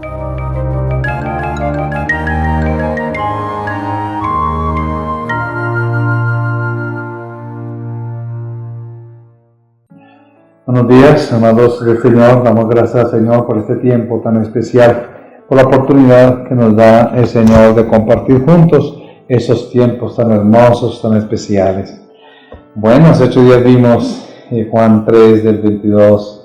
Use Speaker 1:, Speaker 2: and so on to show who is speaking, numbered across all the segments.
Speaker 1: Buenos días, amados del Señor. Damos gracias al Señor por este tiempo tan especial, por la oportunidad que nos da el Señor de compartir juntos esos tiempos tan hermosos, tan especiales. Bueno, hace 8 días vimos Juan 3 del 22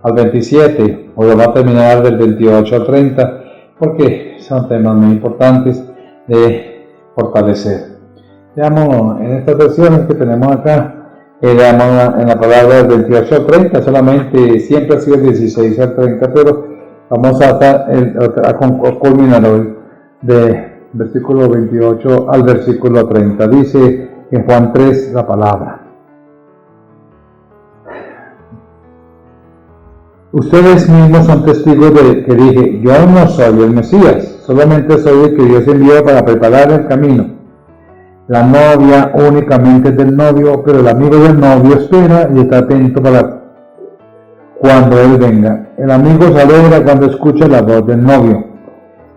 Speaker 1: al 27. Hoy va a terminar del 28 al 30 porque son temas muy importantes de fortalecer. Veamos en estas versiones que tenemos acá. Veamos en la palabra del 28 al 30, solamente siempre ha sido 16 al 30, pero vamos a culminar hoy de versículo 28 al versículo 30. Dice en Juan 3 la palabra: ustedes mismos son testigos de que dije, yo no soy el Mesías, solamente soy el que Dios envió para preparar el camino. La novia únicamente es del novio, pero el amigo del novio espera y está atento para cuando él venga. El amigo se alegra cuando escucha la voz del novio.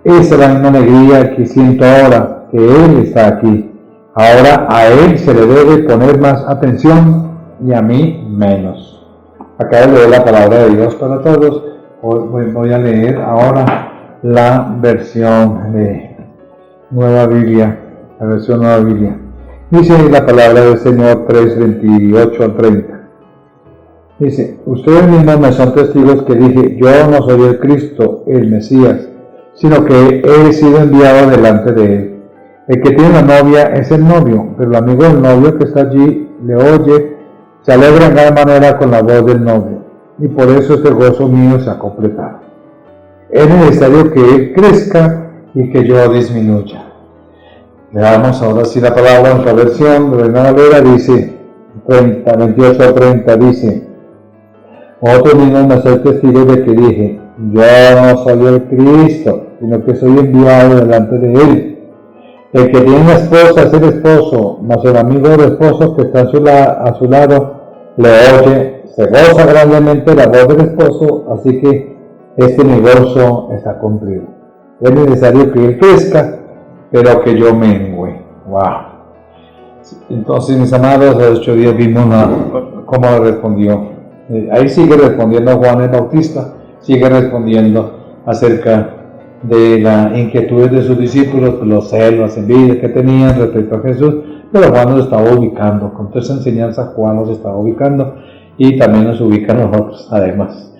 Speaker 1: Esa es la misma alegría que siento ahora que él está aquí. Ahora a él se le debe poner más atención y a mí menos. Acá leo la palabra de Dios para todos. Hoy voy a leer ahora la versión de Nueva Biblia. La versión Nueva Biblia. Dice la palabra del Señor 3, 28 al 30. Dice: ustedes mismos me son testigos que dije, yo no soy el Cristo, el Mesías, sino que he sido enviado delante de él. El que tiene la novia es el novio, pero el amigo del novio que está allí le oye, se alegra en gran manera con la voz del novio, y por eso este gozo mío se ha completado. Es necesario que él crezca y que yo disminuya. Veamos ahora si la palabra en otra versión de Reina Valera dice 28 a 30, dice: otros mismos me son testigos de que dije, yo no soy el Cristo, sino que soy enviado delante de él. El que tiene una esposa es el esposo, mas el amigo del esposo que está a su lado le oye, se goza grandemente la voz del esposo, así que este mi gozo está cumplido. Es necesario que él crezca, pero que yo mengüe. Wow. Entonces, mis amados, hace 8 días vimos cómo respondió. Ahí sigue respondiendo Juan el Bautista, sigue respondiendo acerca de las inquietudes de sus discípulos, los celos, las envidias que tenían respecto a Jesús, pero Juan los estaba ubicando. Con toda esa enseñanza, Juan los estaba ubicando y también nos ubica a nosotros, además.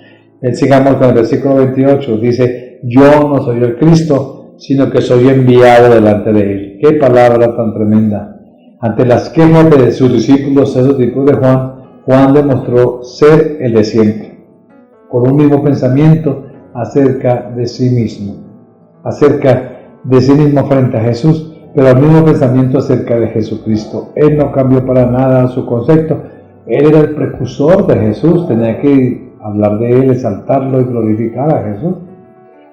Speaker 1: Sigamos con el versículo 28, dice: yo no soy el Cristo, sino que soy enviado delante de él. ¡Qué palabra tan tremenda! Ante las quejas de sus discípulos, esos discípulos de Juan demostró ser el de siempre, con un mismo pensamiento acerca de sí mismo frente a Jesús, pero el mismo pensamiento acerca de Jesucristo. Él no cambió para nada su concepto. Él era el precursor de Jesús, tenía que hablar de él, exaltarlo y glorificar a Jesús.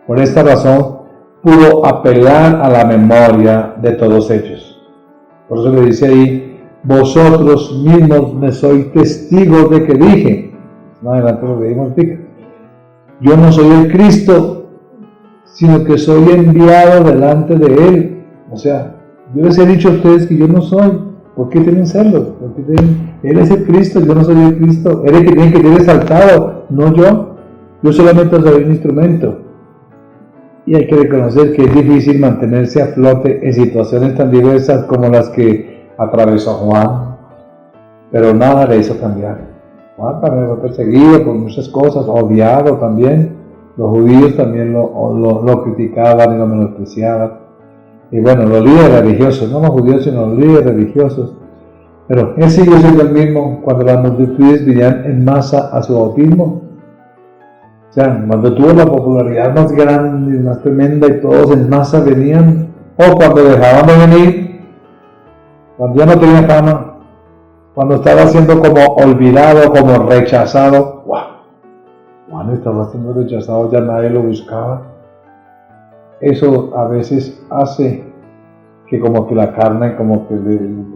Speaker 1: Por esta razón, pudo apelar a la memoria de todos ellos. Por eso le dice ahí: vosotros mismos me sois testigos de que dije. Más adelante lo leímos, yo no soy el Cristo, sino que soy enviado delante de él. O sea, yo les he dicho a ustedes que yo no soy. ¿Por qué tienen celos? Él es el Cristo, yo no soy el Cristo. Él es el que tiene que ser exaltado, no yo. Yo solamente soy un instrumento. Y hay que reconocer que es difícil mantenerse a flote en situaciones tan diversas como las que atravesó Juan, pero nada le hizo cambiar. Juan también fue perseguido por muchas cosas, odiado también. Los judíos también lo criticaban y lo menospreciaban. Y bueno, los líderes religiosos, no los judíos sino los líderes religiosos. Pero él siguió siendo el mismo cuando las multitudes vinieron en masa a su bautismo. O sea, cuando tuvo la popularidad más grande, más tremenda y todos en masa venían, o cuando dejaban de venir, cuando ya no tenía fama, cuando estaba siendo como olvidado, como rechazado, ¡wow! Juan estaba siendo rechazado, ya nadie lo buscaba. Eso a veces hace que como que la carne como que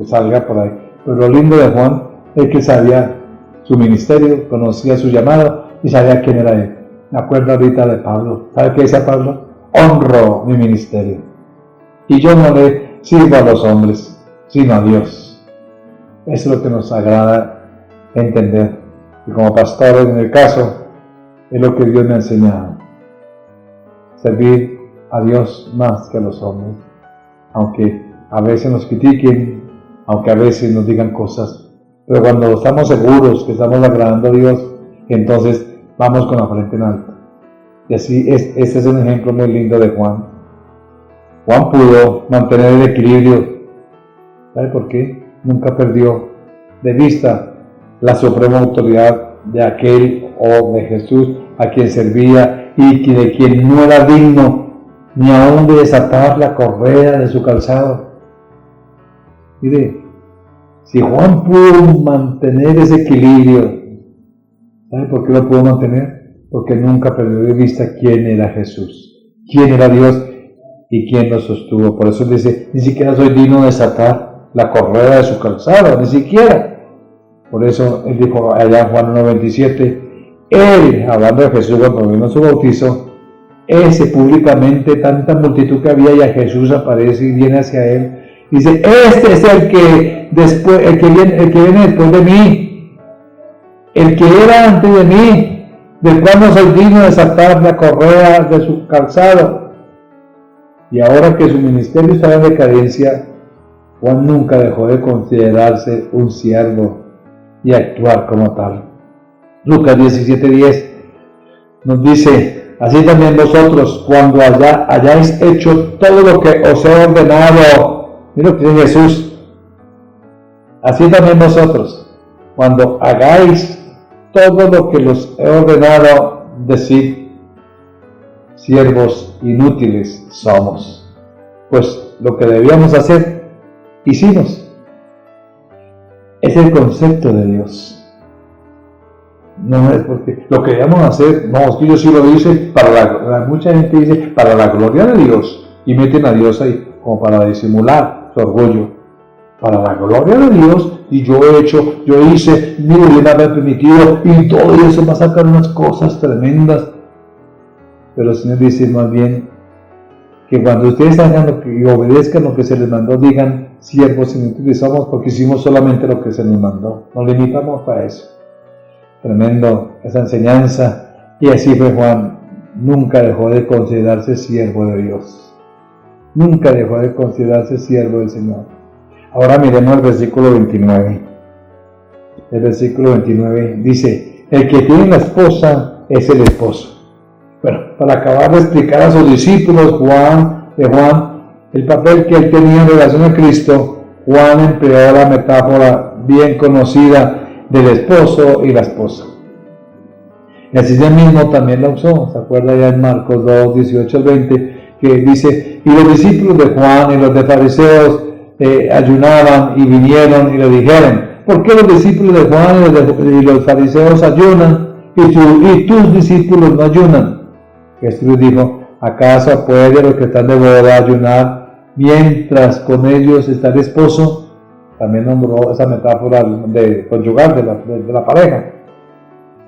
Speaker 1: salga por ahí. Pero lo lindo de Juan es que sabía su ministerio, conocía su llamada y sabía quién era él. Me acuerdo ahorita de Pablo. ¿Sabe qué decía Pablo? Honro mi ministerio. Y yo no le sirvo a los hombres, sino a Dios. Eso es lo que nos agrada entender. Y como pastores, en el caso, es lo que Dios me ha enseñado. Servir a Dios más que a los hombres. Aunque a veces nos critiquen, aunque a veces nos digan cosas. Pero cuando estamos seguros que estamos agradando a Dios, entonces vamos con la frente en alto. Y así, este es un ejemplo muy lindo de Juan. Juan pudo mantener el equilibrio. ¿Sabe por qué? Nunca perdió de vista la suprema autoridad de aquel o de Jesús a quien servía y de quien no era digno ni aún de desatar la correa de su calzado. Mire, si Juan pudo mantener ese equilibrio, ¿sabe por qué lo pudo mantener? Porque nunca perdió de vista quién era Jesús, quién era Dios y quién lo sostuvo. Por eso dice, ni siquiera soy digno de desatar la correa de su calzado, ni siquiera. Por eso él dijo allá en Juan 1:27, él, hablando de Jesús cuando vino su bautizo, ese públicamente, tanta multitud que había, y a Jesús aparece y viene hacia él. Dice, este es el que viene después de mí, el que era antes de mí, del cual no soy digno de desatar la correa de su calzado. Y ahora que su ministerio estaba en decadencia, Juan nunca dejó de considerarse un siervo y actuar como tal. Lucas 17:10 nos dice, así también vosotros, cuando hayáis hecho todo lo que os he ordenado, mira lo que dice Jesús, así también vosotros, cuando hagáis todo lo que los he ordenado, decid, siervos inútiles somos, pues lo que debíamos hacer, hicimos. Es el concepto de Dios. No es porque lo que debíamos hacer, no, es que yo sí lo hice, mucha gente dice, para la gloria de Dios, y meten a Dios ahí, como para disimular su orgullo. Para la gloria de Dios, y yo hice, ni hubiera permitido, y todo eso va a sacar unas cosas tremendas. Pero el Señor dice más bien, que cuando ustedes hagan lo que, y obedezcan lo que se les mandó, digan, siervos inútiles somos, porque hicimos solamente lo que se nos mandó. Nos limitamos para eso. Tremendo esa enseñanza. Y así fue Juan. Nunca dejó de considerarse siervo de Dios. Nunca dejó de considerarse siervo del Señor. Ahora miremos el versículo 29. El versículo 29 dice, el que tiene la esposa es el esposo. Bueno, para acabar de explicar a sus discípulos, Juan, el papel que él tenía en relación a Cristo, Juan empleó la metáfora bien conocida del esposo y la esposa. Y así mismo también la usó, ¿se acuerda ya en Marcos 2, 18 al 20, que dice, y los discípulos de Juan y los de fariseos ayunaban y vinieron y le dijeron, ¿por qué los discípulos de Juan y los fariseos ayunan y tus discípulos no ayunan? Jesús dijo, ¿acaso puede los que están de boda ayunar mientras con ellos está el esposo? También nombró esa metáfora de conyugal de la pareja.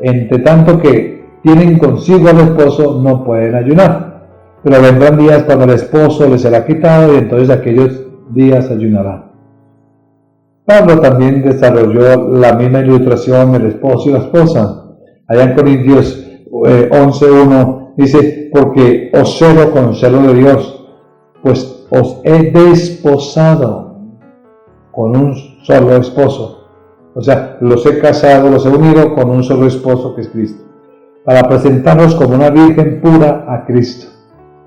Speaker 1: Entre tanto que tienen consigo al esposo, no pueden ayunar. Pero vendrán días cuando el esposo les será quitado y entonces aquellos días ayunarán. Pablo también desarrolló la misma ilustración del esposo y la esposa. Allá en Corintios 11:1 dice, porque os celo con celo de Dios, pues os he desposado con un solo esposo. O sea, los he casado, los he unido con un solo esposo que es Cristo, para presentarlos como una virgen pura a Cristo.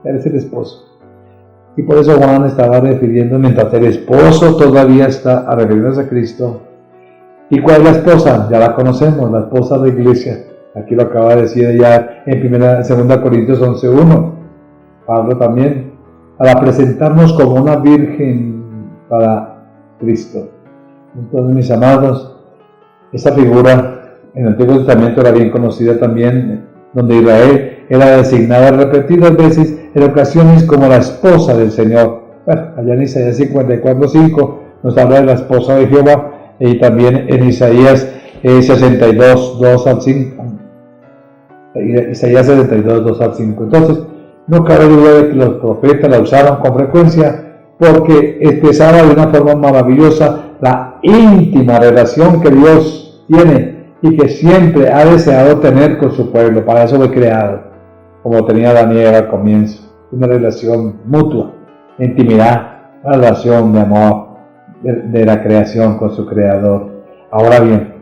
Speaker 1: Él es el esposo. Y por eso Juan estaba refiriendo, mientras el esposo todavía está a referirse a Cristo. ¿Y cuál es la esposa? Ya la conocemos, la esposa de la iglesia. Aquí lo acaba de decir ya en 2 Corintios 11:1. Pablo también, para presentarnos como una virgen para Cristo. Entonces, mis amados, esa figura en el Antiguo Testamento era bien conocida también, donde Israel era designada repetidas veces en ocasiones como la esposa del Señor. Bueno, allá en Isaías 54:5 nos habla de la esposa de Jehová, y también en Isaías 62:2 al 5. Isaías 72, 2 al 5. Entonces, no cabe duda de que los profetas la usaron con frecuencia porque expresaba de una forma maravillosa la íntima relación que Dios tiene y que siempre ha deseado tener con su pueblo. Para eso fue creado, como tenía Daniel al comienzo, una relación mutua, de intimidad, una relación de amor de la creación con su creador. Ahora bien,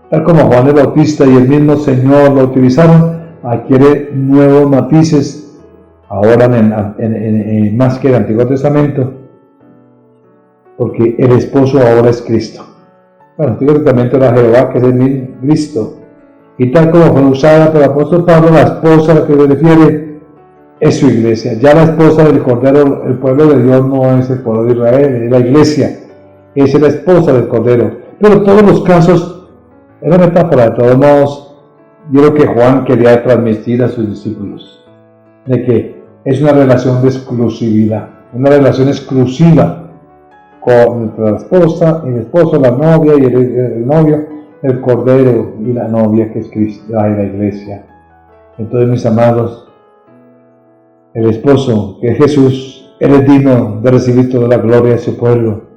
Speaker 1: tal como Juan el Bautista y el mismo Señor lo utilizaron, adquiere nuevos matices ahora más que el Antiguo Testamento, porque el esposo ahora es Cristo. Bueno, el Antiguo Testamento era Jehová, que es el mismo Cristo, y tal como fue usada por el apóstol Pablo, la esposa a la que se refiere es su iglesia. Ya la esposa del Cordero, el pueblo de Dios no es el pueblo de Israel, es la iglesia, es la esposa del Cordero. Pero todos los casos, es una metáfora. De todos modos, yo creo que Juan quería transmitir a sus discípulos de que es una relación de exclusividad, una relación exclusiva con la esposa, el esposo, la novia y el novio, el Cordero y la novia, que es Cristo y la iglesia. Entonces, mis amados, el esposo, que es Jesús, Él es digno de recibir toda la gloria de su pueblo.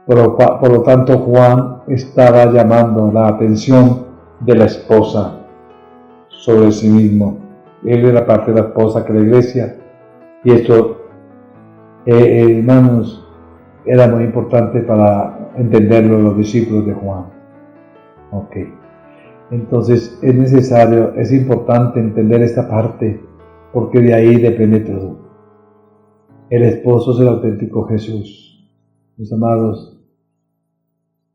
Speaker 1: Por lo tanto, Juan estaba llamando la atención de la esposa sobre sí mismo. Él era parte de la esposa que la iglesia. Y esto, hermanos, era muy importante para entenderlo los discípulos de Juan. Ok. Entonces es necesario, es importante entender esta parte, porque de ahí depende todo. El esposo es el auténtico Jesús, mis amados.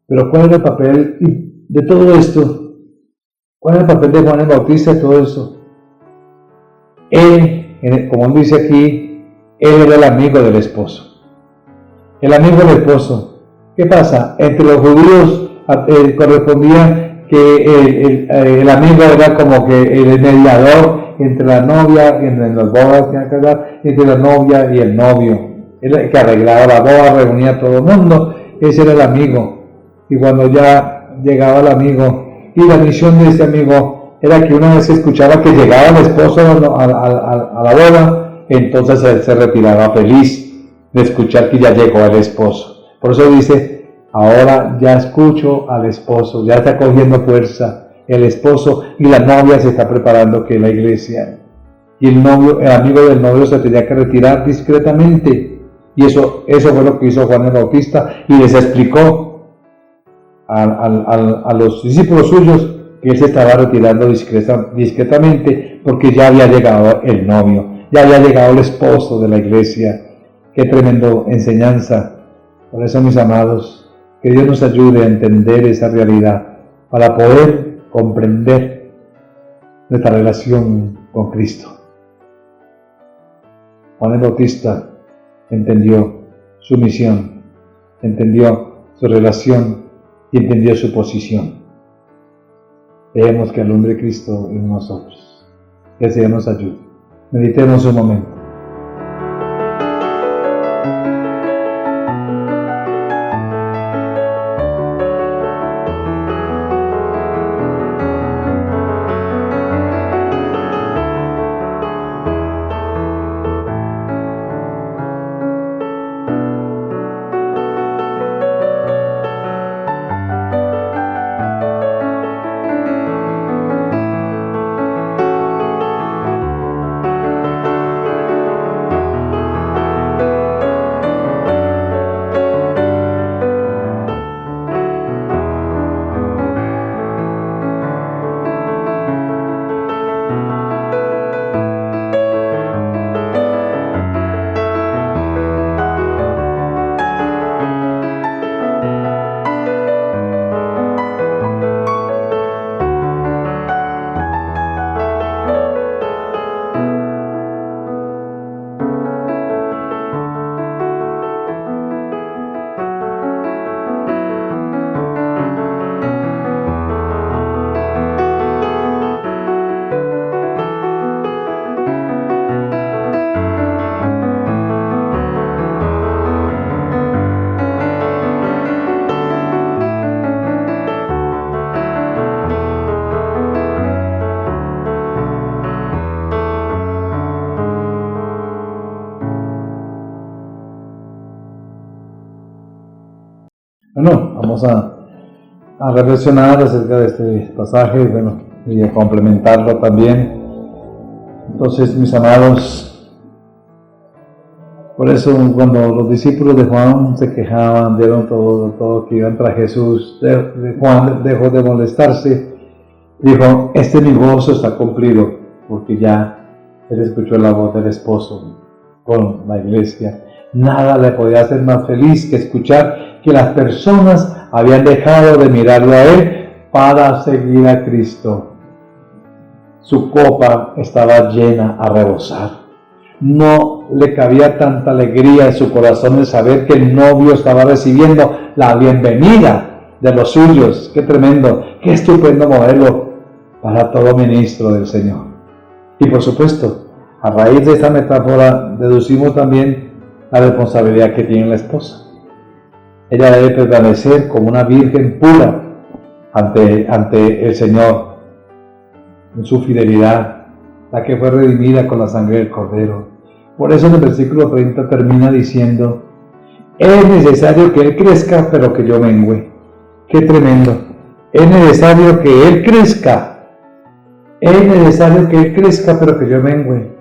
Speaker 1: Pero ¿cuál es el papel de todo esto? ¿Cuál es el papel de Juan el Bautista de todo esto? Él, como él dice aquí, él era el amigo del esposo. El amigo del esposo. ¿Qué pasa? Entre los judíos correspondía que el amigo era como que el mediador entre la novia, entre las bodas que iban a casar, entre la novia y el novio. El que arreglaba la boda, reunía a todo el mundo. Ese era el amigo. Y cuando ya llegaba el amigo, y la misión de ese amigo era que una vez escuchaba que llegaba el esposo a la boda, entonces él se retiraba feliz de escuchar que ya llegó el esposo. Por eso dice, ahora ya escucho al esposo, ya está cogiendo fuerza el esposo y la novia se está preparando, que es la iglesia. Y el amigo del novio se tenía que retirar discretamente. Y eso fue lo que hizo Juan el Bautista, y les explicó a los discípulos suyos que él se estaba retirando discretamente, porque ya había llegado el novio, ya había llegado el esposo de la iglesia. Qué tremendo enseñanza. Por eso, mis amados, que Dios nos ayude a entender esa realidad para poder comprender nuestra relación con Cristo. Juan el Bautista entendió su misión, entendió su relación y entendió su posición. Dejemos que alumbre Cristo en nosotros. Que el Señor nos ayude. Meditemos un momento. Bueno, vamos a reflexionar acerca de este pasaje, bueno, y a complementarlo también. Entonces, mis amados, por eso cuando los discípulos de Juan se quejaban, vieron todo que iban tras Jesús, Juan dejó de molestarse, dijo: este mi gozo está cumplido, porque ya él escuchó la voz del esposo con la iglesia. Nada le podía hacer más feliz que escuchar que las personas habían dejado de mirarlo a él para seguir a Cristo. Su copa estaba llena a rebosar. No le cabía tanta alegría en su corazón el saber que el novio estaba recibiendo la bienvenida de los suyos. ¡Qué tremendo! ¡Qué estupendo modelo para todo ministro del Señor! Y por supuesto, a raíz de esta metáfora deducimos también la responsabilidad que tiene la esposa. Ella debe permanecer como una virgen pura ante el Señor, en su fidelidad, la que fue redimida con la sangre del Cordero. Por eso en el versículo 30 termina diciendo: es necesario que Él crezca, pero que yo mengüe. ¡Qué tremendo! Es necesario que Él crezca. Es necesario que Él crezca, pero que yo mengüe.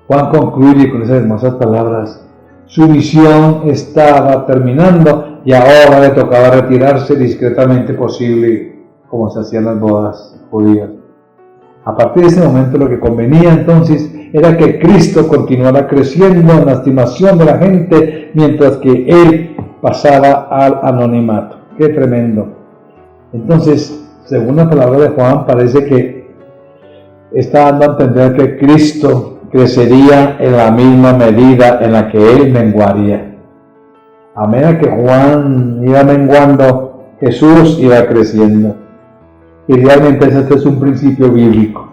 Speaker 1: Juan concluye con esas hermosas palabras. Su misión estaba terminando y ahora le tocaba retirarse discretamente posible, como se hacían las bodas judías. A partir de ese momento lo que convenía entonces era que Cristo continuara creciendo en la estimación de la gente, mientras que Él pasaba al anonimato. ¡Qué tremendo! Entonces, según la palabra de Juan, parece que está dando a entender que Cristo crecería en la misma medida en la que Él menguaría. A medida que Juan iba menguando, Jesús iba creciendo. Y realmente ese es un principio bíblico.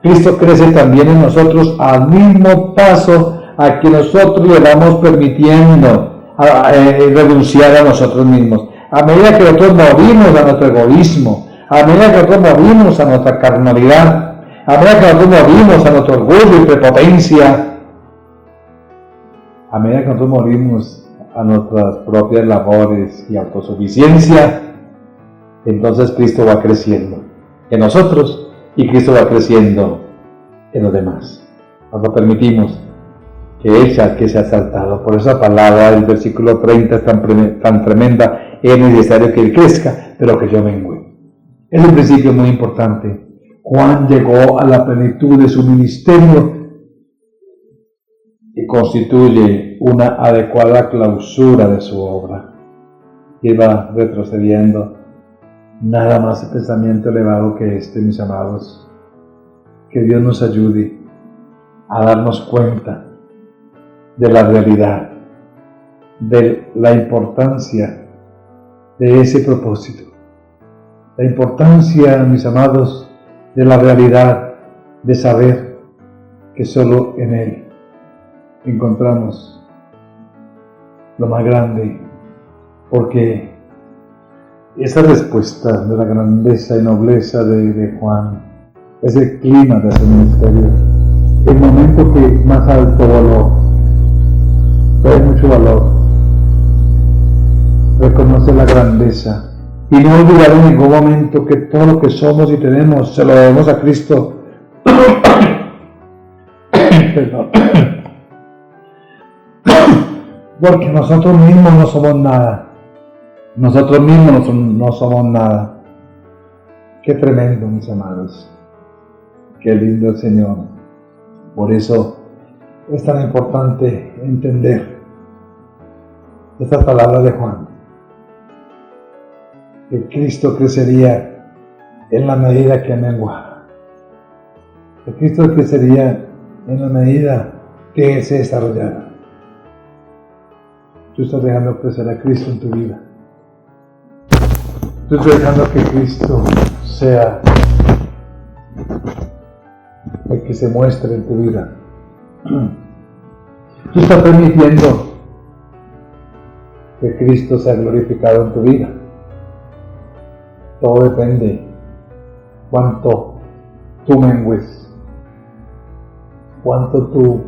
Speaker 1: Cristo crece también en nosotros al mismo paso a que nosotros le vamos permitiendo renunciar a nosotros mismos. A medida que nosotros morimos a nuestro egoísmo, a medida que nosotros morimos a nuestra carnalidad, a medida que nosotros morimos a nuestro orgullo y prepotencia, a medida que nosotros morimos a nuestras propias labores y autosuficiencia, entonces Cristo va creciendo en nosotros y Cristo va creciendo en los demás. Cuando permitimos que Él sea el que sea exaltado. Por esa palabra del versículo 30 es tan tremenda: es necesario que Él crezca, pero que yo mengüe. Es un principio muy importante. Juan llegó a la plenitud de su ministerio y constituye una adecuada clausura de su obra. Iba retrocediendo. Nada más el pensamiento elevado que este, mis amados. Que Dios nos ayude a darnos cuenta de la realidad, de la importancia de ese propósito. La importancia, mis amados, de la realidad de saber que solo en Él encontramos lo más grande, porque esa respuesta de la grandeza y nobleza de Juan es el clima de su ministerio, el momento que más alto valor, trae mucho valor, reconoce la grandeza y no olvidar en ningún momento que todo lo que somos y tenemos se lo debemos a Cristo. Perdón. Porque nosotros mismos no somos nada. Nosotros mismos no somos nada. Qué tremendo, mis amados. Qué lindo el Señor. Por eso es tan importante entender estas palabras de Juan. Que Cristo crecería en la medida que menguara. Que Cristo crecería en la medida que Él se desarrollara. Tú estás dejando crecer a Cristo en tu vida. Tú estás dejando que Cristo sea el que se muestre en tu vida. Tú estás permitiendo que Cristo sea glorificado en tu vida. Todo depende cuánto tú mengues, cuánto tú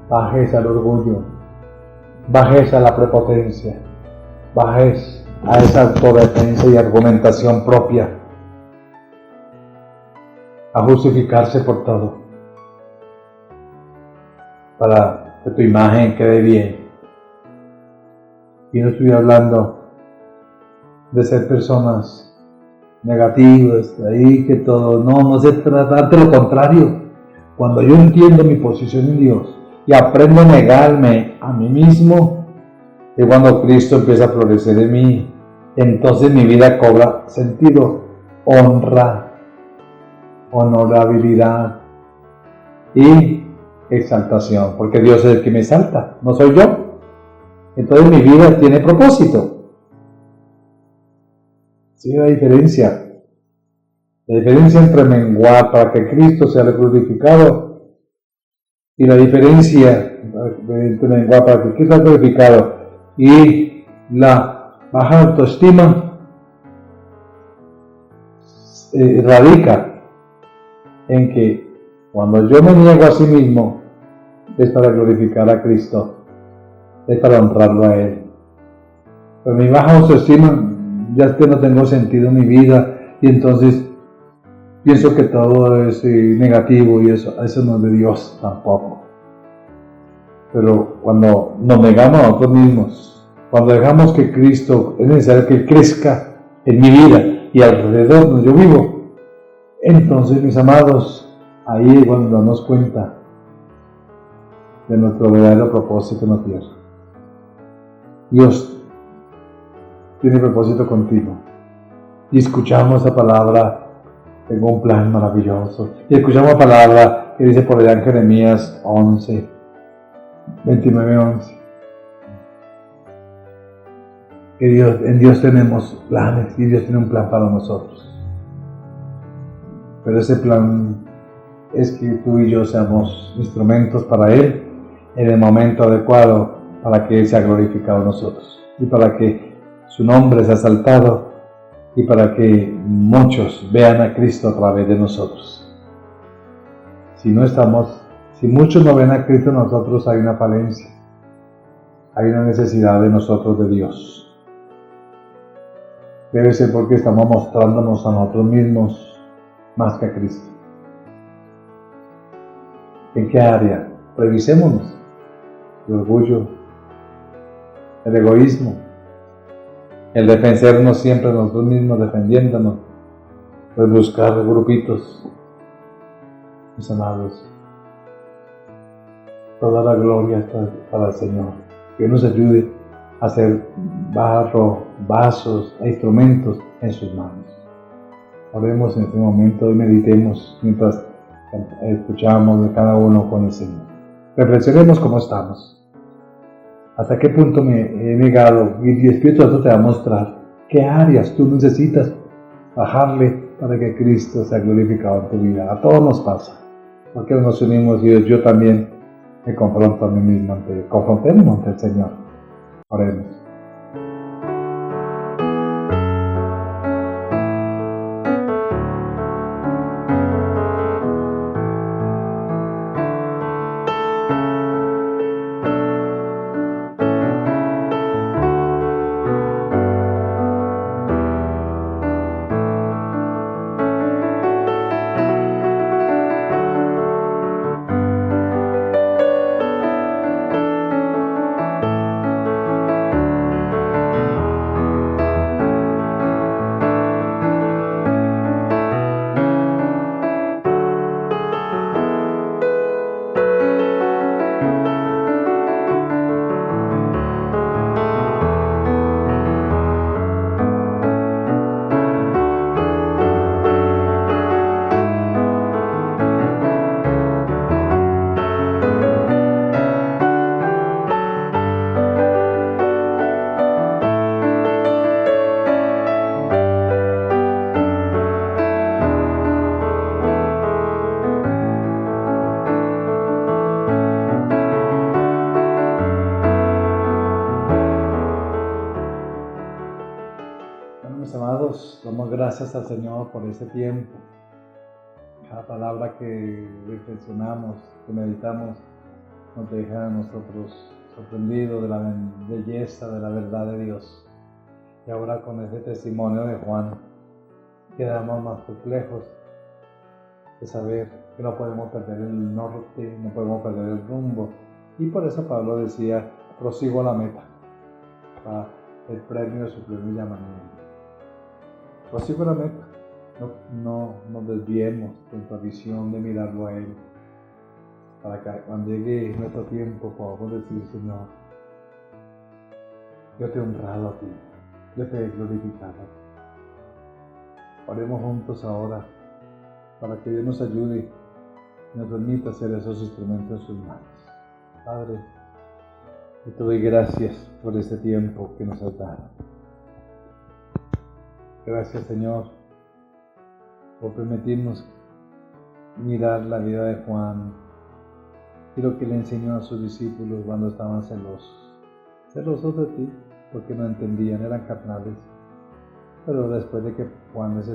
Speaker 1: bajes al orgullo, bajes a la prepotencia, bajes a esa autodefensa y argumentación propia, a justificarse por todo, para que tu imagen quede bien. Y no estoy hablando de ser personas negativas, de ahí que todo, no se trata de lo contrario. Cuando yo entiendo mi posición en Dios y aprendo a negarme a mí mismo, es cuando Cristo empieza a florecer en mí. Entonces mi vida cobra sentido, honra, honorabilidad y exaltación, porque Dios es el que me exalta, no soy yo. Entonces mi vida tiene propósito. ¿Sí? La diferencia entre menguar para que Cristo sea glorificado y la diferencia entre menguar para que Cristo sea glorificado y la baja autoestima radica en que cuando yo me niego a sí mismo es para glorificar a Cristo, es para honrarlo a Él. Pero mi baja autoestima, ya es que no tengo sentido en mi vida y entonces pienso que todo es negativo y eso no es de Dios tampoco. Pero cuando nos negamos a nosotros mismos, cuando dejamos que Cristo, es necesario que crezca en mi vida y alrededor donde yo vivo, entonces, mis amados, ahí es cuando nos damos cuenta de nuestro verdadero propósito en la tierra. Dios tiene propósito contigo. Y escuchamos esa palabra, tengo un plan maravilloso. Y escuchamos la palabra que dice por allá en Jeremías 11, 29-11. Que en Dios tenemos planes y Dios tiene un plan para nosotros. Pero ese plan es que tú y yo seamos instrumentos para Él en el momento adecuado para que Él sea glorificado en nosotros y para que su nombre sea exaltado y para que muchos vean a Cristo a través de nosotros. Si muchos no ven a Cristo en nosotros, hay una falencia, hay una necesidad de nosotros de Dios. Debe ser porque estamos mostrándonos a nosotros mismos más que a Cristo. ¿En qué área? Revisémonos. El orgullo, el egoísmo, el defendernos siempre nosotros mismos, defendiéndonos, pues buscar grupitos. Mis amados, toda la gloria está para el Señor. Que nos ayude a hacer barro, vasos e instrumentos en sus manos. Oremos en este momento y meditemos mientras escuchamos de cada uno con el Señor. Reflexionemos cómo estamos. ¿Hasta qué punto me he negado? Y el Espíritu Santo te va a mostrar qué áreas tú necesitas bajarle para que Cristo sea glorificado en tu vida. A todos nos pasa. Porque nos unimos y yo también me confronto a mí mismo confrontemos ante el Señor. Oremos. Amados, damos gracias al Señor por este tiempo. Cada palabra que reflexionamos, que meditamos, nos deja a nosotros sorprendidos de la belleza, de la verdad de Dios. Y ahora con ese testimonio de Juan quedamos más perplejos de saber que no podemos perder el norte, no podemos perder el rumbo. Y por eso Pablo decía, prosigo a la meta, para el premio de su primer llamamiento. Prosigo a la meta, no nos desviemos de nuestra visión de mirarlo a Él, para que cuando llegue nuestro tiempo podamos decir, Señor, yo te he honrado a ti, yo te he glorificado. Oremos juntos ahora, para que Dios nos ayude y nos permita ser esos instrumentos en sus manos. Padre, yo te doy gracias por este tiempo que nos has dado. Gracias, Señor, por permitirnos mirar la vida de Juan y lo que le enseñó a sus discípulos cuando estaban celosos de ti, porque no entendían, eran carnales. Pero después de que Juan les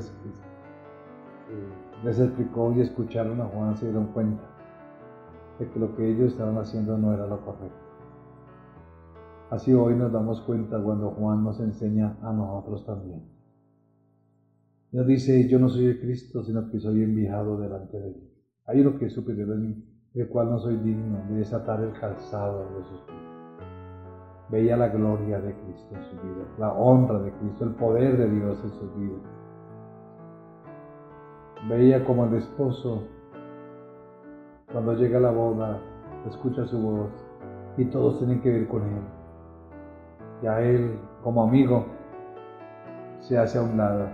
Speaker 1: explicó y escucharon a Juan, se dieron cuenta de que lo que ellos estaban haciendo no era lo correcto. Así hoy nos damos cuenta cuando Juan nos enseña a nosotros también. Nos dice, yo no soy el Cristo, sino que soy enviado delante de él. Hay uno que es superior a mí, del cual no soy digno de desatar el calzado de sus pies. Veía la gloria de Cristo en su vida, la honra de Cristo, el poder de Dios en su vida. Veía como el esposo, cuando llega a la boda, escucha su voz y todos tienen que ir con él. Y a él, como amigo, se hace a un lado.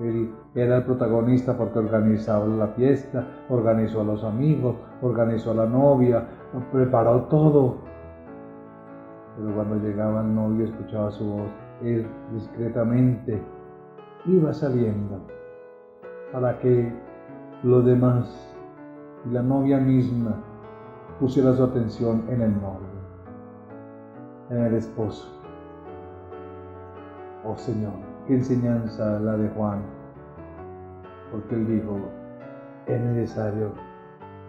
Speaker 1: Él era el protagonista porque organizaba la fiesta, organizó a los amigos, organizó a la novia, preparó todo. Pero cuando llegaba el novio y escuchaba su voz, él discretamente iba saliendo para que los demás y la novia misma pusiera su atención en el novio, en el esposo. Oh Señor, qué enseñanza la de Juan, porque él dijo, es necesario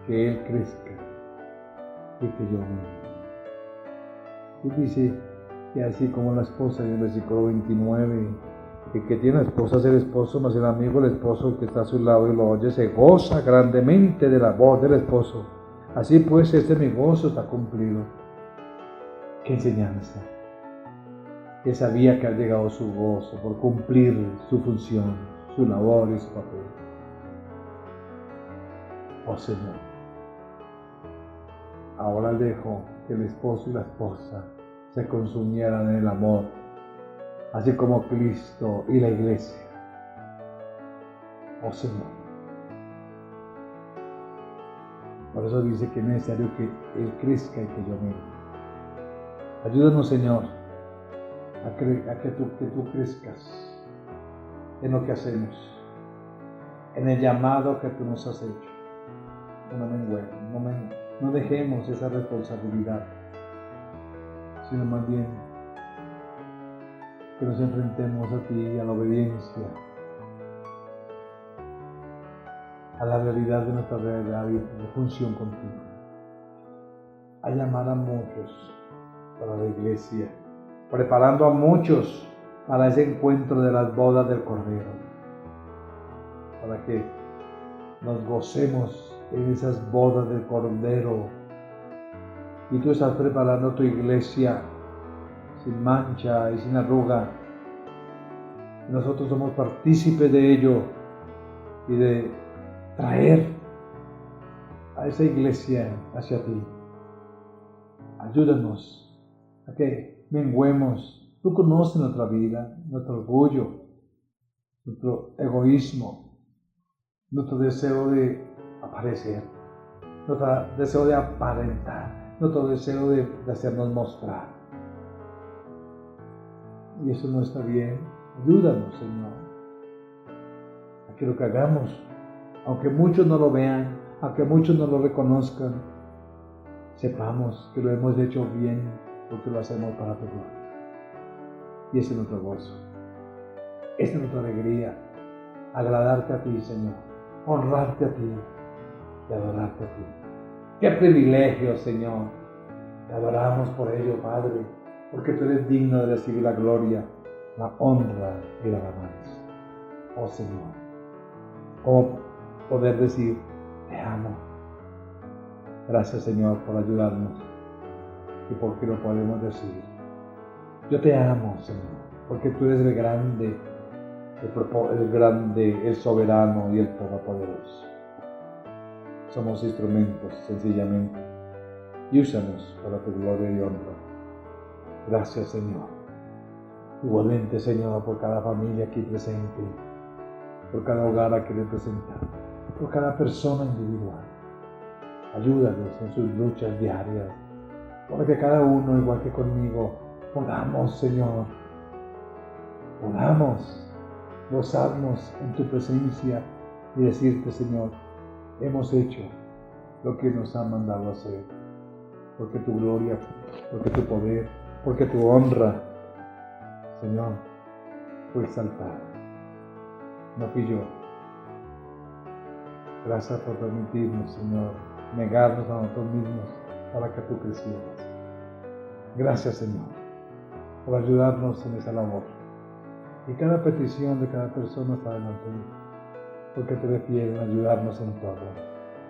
Speaker 1: que él crezca y que yo me. Y dice que así como la esposa, en el versículo 29, que tiene esposa es el esposo, más el amigo del esposo que está a su lado y lo oye, se goza grandemente de la voz del esposo. Así pues, mi gozo está cumplido. ¡Qué enseñanza! Que sabía que ha llegado su gozo por cumplir su función, su labor y su papel. Oh Señor, ahora dejo que el esposo y la esposa se consumieran en el amor, así como Cristo y la iglesia. Oh Señor. Por eso dice que es necesario que Él crezca y que yo me. Ayúdanos, Señor, a que tú crezcas en lo que hacemos, en el llamado que tú nos has hecho. No dejemos esa responsabilidad, sino más bien que nos enfrentemos a ti y a la obediencia, a la realidad de nuestra realidad y de función contigo, a llamar a muchos para la iglesia, preparando a muchos para ese encuentro de las bodas del Cordero, para que nos gocemos en esas bodas del Cordero. Y tú estás preparando tu iglesia sin mancha y sin arruga. Y nosotros somos partícipes de ello y de traer a esa iglesia hacia ti. Ayúdanos a que menguemos. Tú conoces nuestra vida, nuestro orgullo, nuestro egoísmo, nuestro deseo de aparecer, nuestro deseo de aparentar, nuestro deseo de hacernos mostrar. Y eso no está bien. Ayúdanos, Señor, a que lo que hagamos, aunque muchos no lo vean, aunque muchos no lo reconozcan, sepamos que lo hemos hecho bien porque lo hacemos para tu gloria. Y ese es nuestro gozo, esa es nuestra alegría, agradarte a ti, Señor, honrarte a ti y adorarte a ti. ¡Qué privilegio, Señor! Te adoramos por ello, Padre, porque tú eres digno de recibir la gloria, la honra y la alabanza. Oh Señor, ¿cómo poder decir, te amo? Gracias Señor por ayudarnos y porque lo podemos decir. Yo te amo, Señor, porque tú eres el grande, el soberano y el todopoderoso. Somos instrumentos, sencillamente, y úsanos para tu gloria y honra. Gracias, Señor. Igualmente, Señor, por cada familia aquí presente, por cada hogar aquí representado, por cada persona individual. Ayúdanos en sus luchas diarias, para que cada uno, igual que conmigo, podamos, Señor, gozarnos en tu presencia y decirte, Señor, hemos hecho lo que nos han mandado hacer, porque tu gloria, porque tu poder, porque tu honra, Señor, fue exaltada. No fui yo. Gracias por permitirnos, Señor, negarnos a nosotros mismos para que tú crecieras. Gracias, Señor, por ayudarnos en esa labor. Y cada petición de cada persona está delante de ti, porque te refieren a ayudarnos en todo.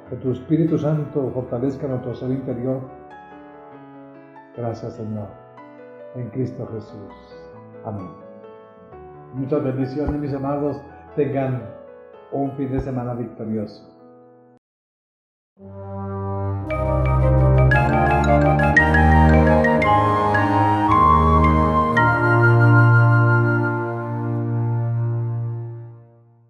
Speaker 1: Que tu Espíritu Santo fortalezca nuestro ser interior. Gracias, Señor, en Cristo Jesús. Amén. Muchas bendiciones, mis amados. Tengan un fin de semana victorioso.